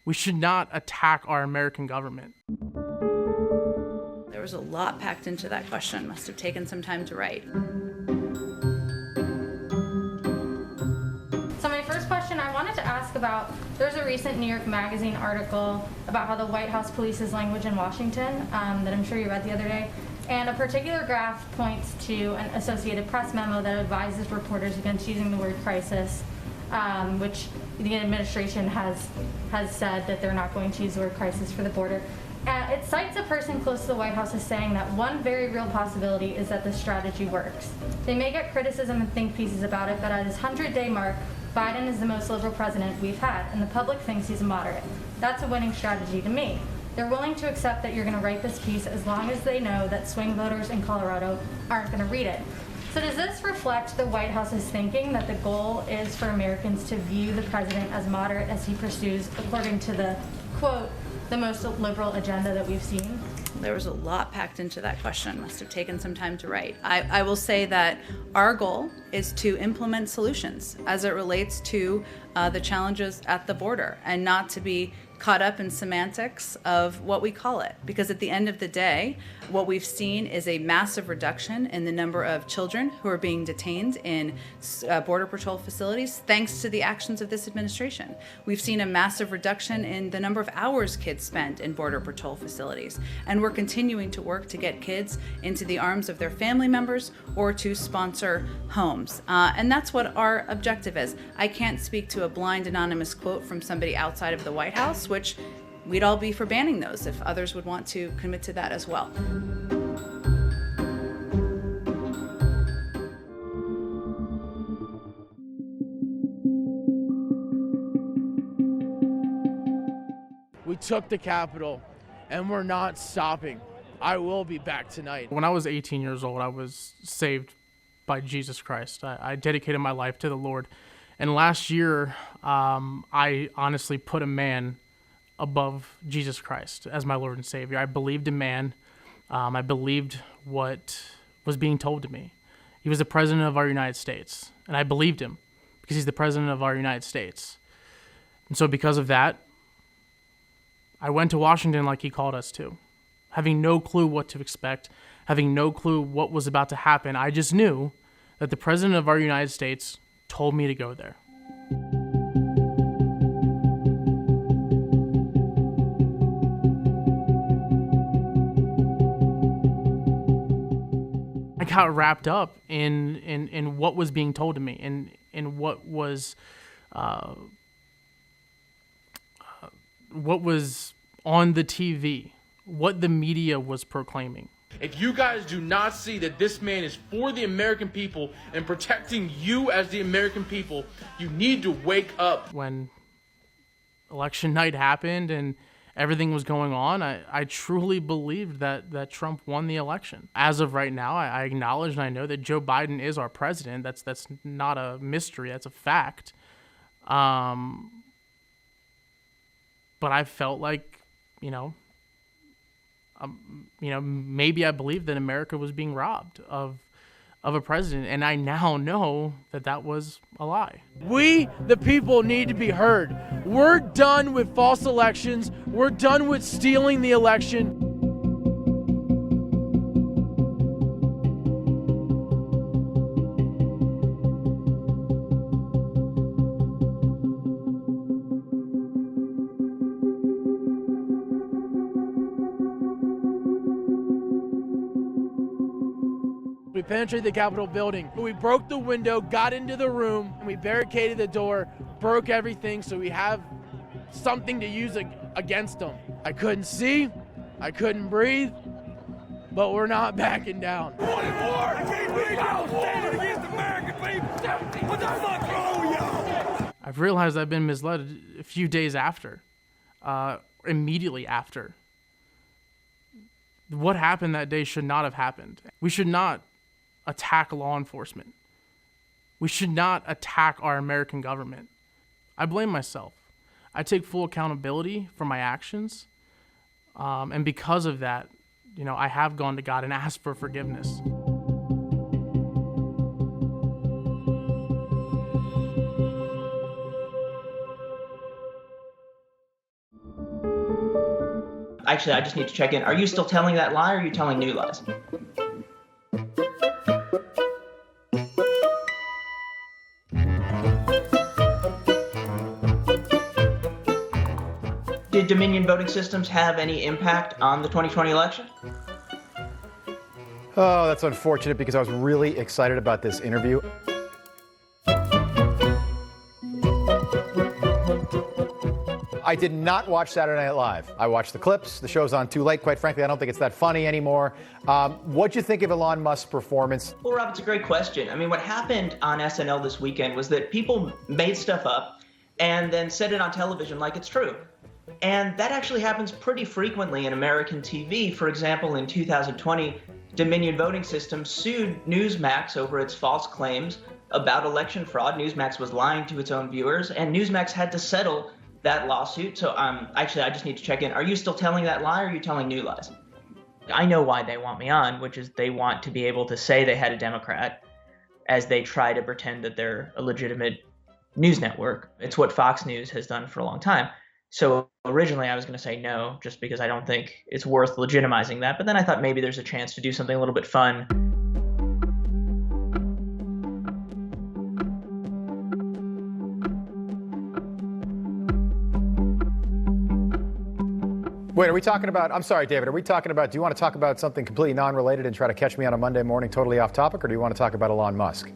We should not attack our American government. There was a lot packed into that question. Must have taken some time to write. So my first question I wanted to ask about, there's a recent New York Magazine article about how the White House polices language in Washington that I'm sure you read the other day. And a particular graph points to an Associated Press memo that advises reporters against using the word crisis, which the administration has said that they're not going to use the word crisis for the border. It cites a person close to the White House as saying that one very real possibility is that the strategy works. They may get criticism and think pieces about it, but at his 100-day mark, Biden is the most liberal president we've had, and the public thinks he's a moderate. That's a winning strategy to me. They're willing to accept that you're going to write this piece as long as they know that swing voters in Colorado aren't going to read it. So does this reflect the White House's thinking that the goal is for Americans to view the president as moderate as he pursues, according to the, quote, the most liberal agenda that we've seen? There was a lot packed into that question. Must have taken some time to write. I will say that our goal is to implement solutions as it relates to the challenges at the border, and not to be caught up in semantics of what we call it. Because at the end of the day, what we've seen is a massive reduction in the number of children who are being detained in Border Patrol facilities thanks to the actions of this administration. We've seen a massive reduction in the number of hours kids spend in Border Patrol facilities. And we're continuing to work to get kids into the arms of their family members or to sponsor homes. And that's what our objective is. I can't speak to a blind anonymous quote from somebody outside of the White House, which we'd all be for banning those if others would want to commit to that as well. We took the Capitol, and we're not stopping. I will be back tonight. When I was 18 years old, I was saved by Jesus Christ. I dedicated my life to the Lord. And last year, I honestly put a man above Jesus Christ as my Lord and Savior. I believed in man. I believed what was being told to me. He was the president of our United States, and I believed him because he's the president of our United States. And so because of that, I went to Washington like he called us to, having no clue what to expect, having no clue what was about to happen. I just knew that the president of our United States told me to go there. I got wrapped up in what was being told to me, in what was on the TV, what the media was proclaiming. If you guys do not see that this man is for the American people and protecting you as the American people, you need to wake up. When election night happened and everything was going on, I truly believed that Trump won the election. As of right now, I acknowledge and I know that Joe Biden is our president. That's not a mystery. That's a fact. But I felt like, maybe I believed that America was being robbed of a president, and I now know that was a lie. We, the people, need to be heard. We're done with false elections. We're done with stealing the election. We penetrated the Capitol building. We broke the window, got into the room, and we barricaded the door, broke everything so we have something to use against them. I couldn't see, I couldn't breathe, but we're not backing down. I can't breathe out, standing against American people. What the fuck wrong with y'all? I've realized I've been misled a few days after, immediately after. What happened that day should not have happened. We should not attack law enforcement. We should not attack our American government. I blame myself. I take full accountability for my actions. And because of that, I have gone to God and asked for forgiveness. Actually, I just need to check in. Are you still telling that lie, or are you telling new lies? Did Dominion voting systems have any impact on the 2020 election? Oh, that's unfortunate because I was really excited about this interview. I did not watch Saturday Night Live. I watched the clips. The show's on too late. Quite frankly, I don't think it's that funny anymore. What'd you think of Elon Musk's performance? Well, Rob, it's a great question. I mean, what happened on SNL this weekend was that people made stuff up and then said it on television like it's true. And that actually happens pretty frequently in American TV. For example, in 2020, Dominion Voting Systems sued Newsmax over its false claims about election fraud. Newsmax was lying to its own viewers, and Newsmax had to settle that lawsuit. So actually, I just need to check in. Are you still telling that lie, or are you telling new lies? I know why they want me on, which is they want to be able to say they had a Democrat as they try to pretend that they're a legitimate news network. It's what Fox News has done for a long time. So originally I was going to say no, just because I don't think it's worth legitimizing that. But then I thought maybe there's a chance to do something a little bit fun. Wait, are we talking about, I'm sorry, David, are we talking about, do you want to talk about something completely non-related and try to catch me on a Monday morning totally off topic, or do you want to talk about Elon Musk?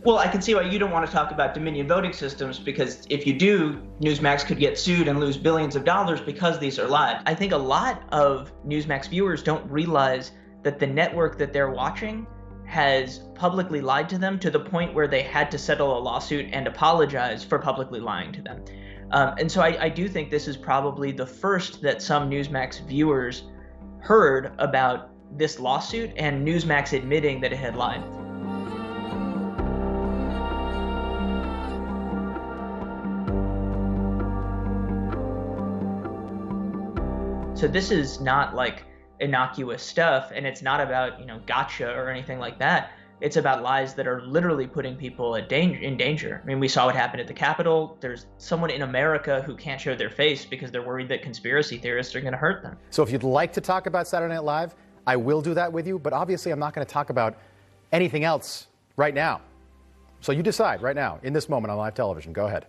Well, I can see why you don't want to talk about Dominion voting systems, because if you do, Newsmax could get sued and lose billions of dollars because these are live. I think a lot of Newsmax viewers don't realize that the network that they're watching has publicly lied to them to the point where they had to settle a lawsuit and apologize for publicly lying to them. And so I do think this is probably the first that some Newsmax viewers heard about this lawsuit and Newsmax admitting that it had lied. So this is not like innocuous stuff, and it's not about, gotcha or anything like that. It's about lies that are literally putting people in danger. I mean, we saw what happened at the Capitol. There's someone in America who can't show their face because they're worried that conspiracy theorists are going to hurt them. So if you'd like to talk about Saturday Night Live, I will do that with you, but obviously I'm not going to talk about anything else right now. So you decide right now, in this moment on live television. Go ahead.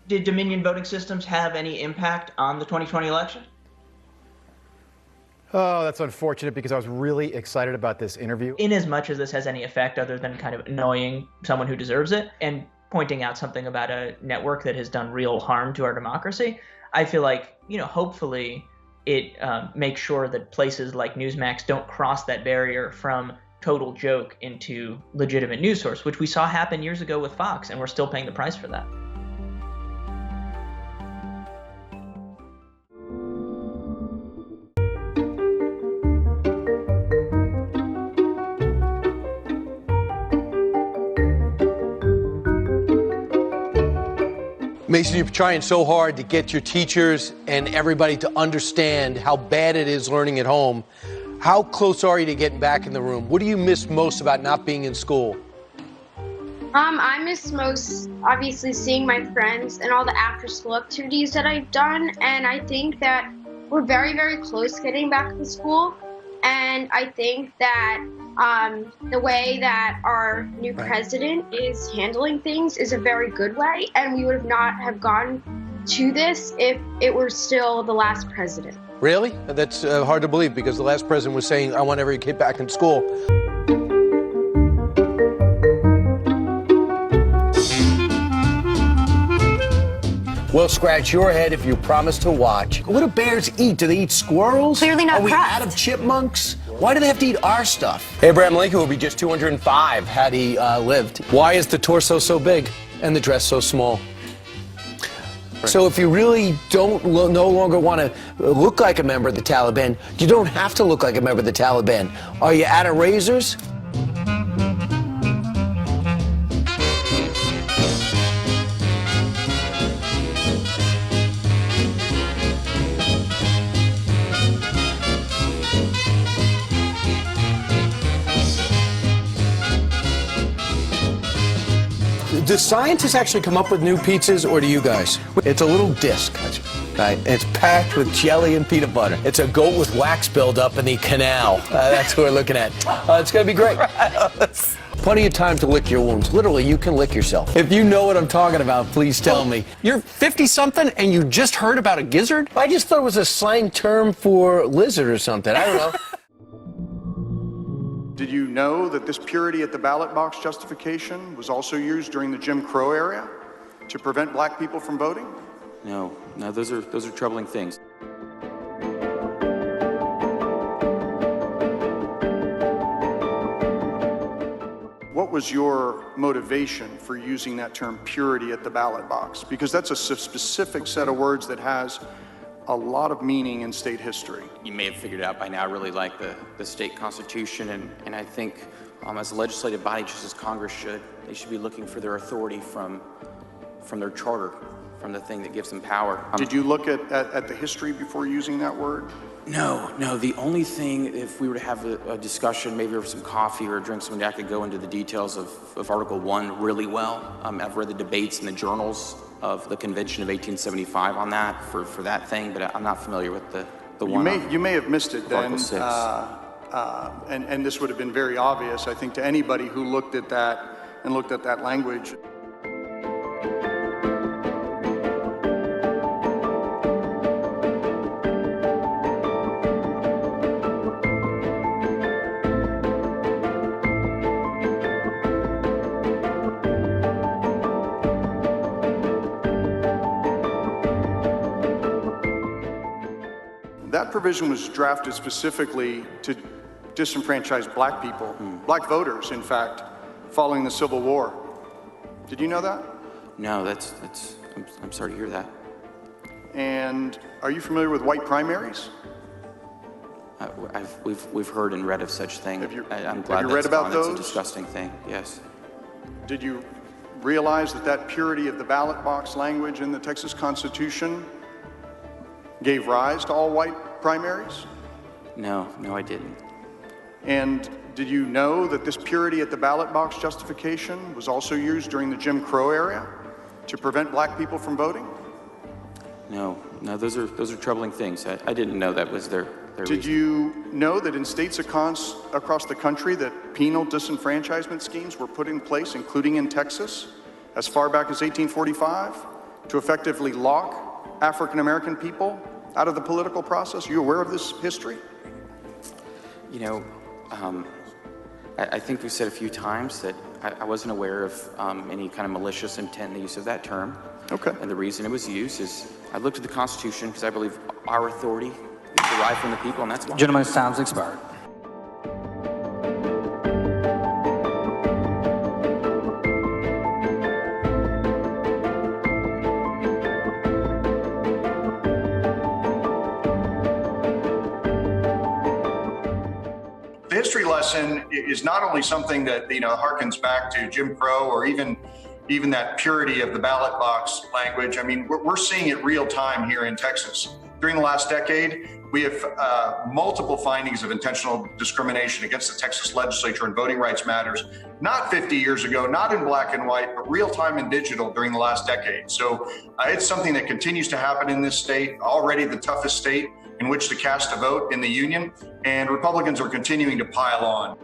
Did Dominion voting systems have any impact on the 2020 election? Oh, that's unfortunate because I was really excited about this interview. In as much as this has any effect other than kind of annoying someone who deserves it and pointing out something about a network that has done real harm to our democracy, I feel like, hopefully it makes sure that places like Newsmax don't cross that barrier from total joke into legitimate news source, which we saw happen years ago with Fox, and we're still paying the price for that. Mason, you're trying so hard to get your teachers and everybody to understand how bad it is learning at home. How close are you to getting back in the room? What do you miss most about not being in school? I miss most, obviously, seeing my friends and all the after-school activities that I've done. And I think that we're very, very close getting back to school. And I think that the way that our new president is handling things is a very good way. And we would not have gone to this if it were still the last president. Really? That's hard to believe, because the last president was saying, I want every kid back in school. We'll scratch your head if you promise to watch. What do bears eat? Do they eat squirrels? Clearly not Are we crust. out of chipmunks? Why do they have to eat our stuff? Abraham Lincoln would be just 205 had he lived. Why is the torso so big and the dress so small? So if you really don't no longer want to look like a member of the Taliban, you don't have to look like a member of the Taliban. Are you out of razors? Do scientists actually come up with new pizzas, or do you guys? It's a little disc. Right? It's packed with jelly and peanut butter. It's a goat with wax buildup in the canal. That's what we're looking at. It's going to be great. Plenty of time to lick your wounds. Literally, you can lick yourself. If you know what I'm talking about, please tell me. You're 50-something and you just heard about a gizzard? I just thought it was a slang term for lizard or something. I don't know. Did you know that this purity at the ballot box justification was also used during the Jim Crow era to prevent black people from voting? No, those are troubling things. What was your motivation for using that term purity at the ballot box? Because that's a specific set of words that has a lot of meaning in state history. You may have figured out by now I really like the state constitution, and I think as a legislative body, just as Congress should, they should be looking for their authority from their charter, from the thing that gives them power. Did you look at the history before using that word? No. The only thing, if we were to have a discussion, maybe over some coffee or a drink, I could go into the details of Article 1 really well. I've read the debates in the journals of the Convention of 1875 on that for that thing, but I'm not familiar with the one. You may have missed it then. Article 6. And this would have been very obvious, I think, to anybody who looked at that and looked at that language. That provision was drafted specifically to disenfranchise black people, black voters, in fact, following the Civil War. Did you know that? No, I'm sorry to hear that. And are you familiar with white primaries? We've heard and read of such thing. I'm glad have you read about those? It's a disgusting thing, yes. Did you realize that purity of the ballot box language in the Texas Constitution gave rise to all white primaries? No, I didn't. And did you know that this purity at the ballot box justification was also used during the Jim Crow era to prevent black people from voting? No, those are troubling things. I didn't know that was their Did reason. you know that in states across the country that penal disenfranchisement schemes were put in place, including in Texas, as far back as 1845, to effectively lock African American people out of the political process? Are you aware of this history? You know, I think we've said a few times that I wasn't aware of any kind of malicious intent in the use of that term. Okay. And the reason it was used is I looked at the Constitution because I believe our authority is derived from the people, and that's why. Gentleman's time's expired. The history lesson is not only something that harkens back to Jim Crow or even that purity of the ballot box language. I mean, we're seeing it real time here in Texas. During the last decade, we have multiple findings of intentional discrimination against the Texas legislature in voting rights matters, not 50 years ago, not in black and white, but real time and digital during the last decade. So it's something that continues to happen in this state, already the toughest state in which to cast a vote in the union, and Republicans are continuing to pile on.